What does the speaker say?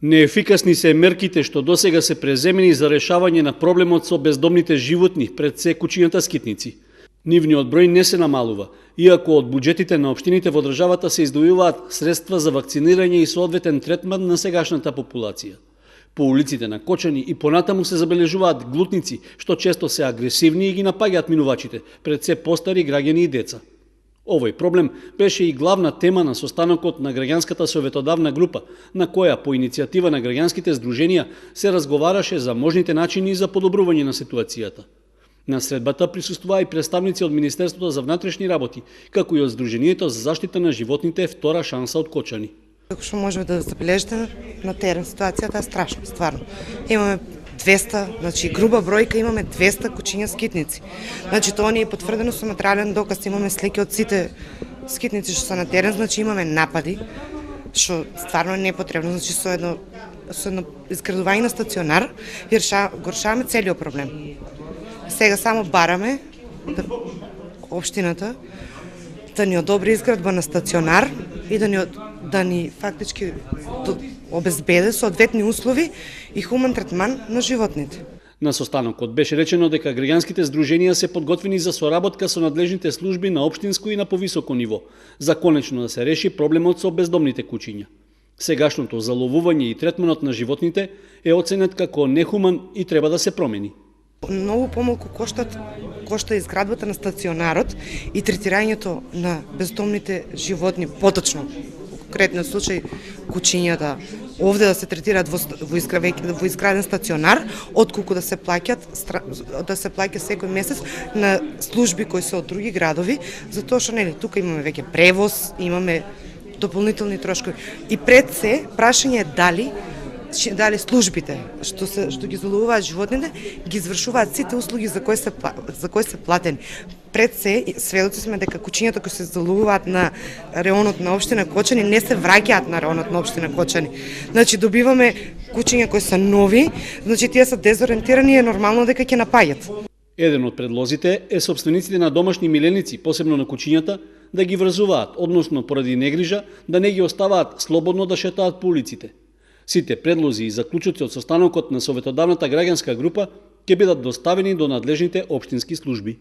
Неефикасни се мерките што досега се преземени за решавање на проблемот со бездомните животни, пред се кучињата скитници. Нивниот број не се намалува, иако од буџетите на општините во државата се издвојуваат средства за вакцинирање и соодветен третман на сегашната популација. По улиците на Кочани и понатаму се забележуваат глутници, што често се агресивни и ги напаѓаат минувачите, пред се постари граѓани и деца. Овој проблем беше и главна тема на состанокот на граѓанската советодавна група, на која по иницијатива на граѓанските здруженија се разговараше за можните начини за подобрување на ситуацијата. На средбата присуствуваа и представници од Министерството за внатрешни работи, како и од Сдруженијето за заштита на животните Втора шанса од Кочани. Како што можете да забележите на терен, ситуацијата е страшна, стварно. Имаме 200, значи груба бројка, имаме 200 кучиња скитници. Значи тоа ни е потврдено со материјален доказ, имаме слики од сите скитници што се на терен, значи имаме напади, што стварно е непотребно, значи со едно изградување на стационар го решаваме целиот проблем. Сега само бараме општината да ни одобри изградба на стационар и да ни фактички обезбеди соодветни услови и хуман третман на животните. На состанокот беше речено дека граѓанските здруженија се подготвени за соработка со надлежните служби на општинско и на повисоко ниво, за конечно да се реши проблемот со бездомните кучиња. Сегашното заловување и третманот на животните е оценет како нехуман и треба да се промени. Многу помалку кошта изградбата на стационарот и третирањето на бездомните животни, поточно, во конкретниот случај кучињата, овде да се третираат во изграден стационар, отколку да се плаќа секој месец на служби кои се од други градови, затоа што тука имаме веќе превоз, имаме дополнителни трошкови. И пред се прашање е дали службите што ги заловуваат животните ги извршуваат сите услуги за кои се платени. Пред се сведоци сме дека кучињата кои се заловуваат на реонот на општина Кочани не се враќаат на реонот на општина Кочани. Значи добиваме кучиња кои се нови, значи тие се дезориентирани и е нормално дека ќе напаѓаат. Еден од предлозите е сопствениците на домашни миленици, посебно на кучињата, да ги врзуваат, односно поради негрижа, да не ги оставаат слободно да шетаат по улиците. Сите предлози и заклучоци од состанокот на советодавната граѓанска група ќе бидат доставени до надлежните општински служби.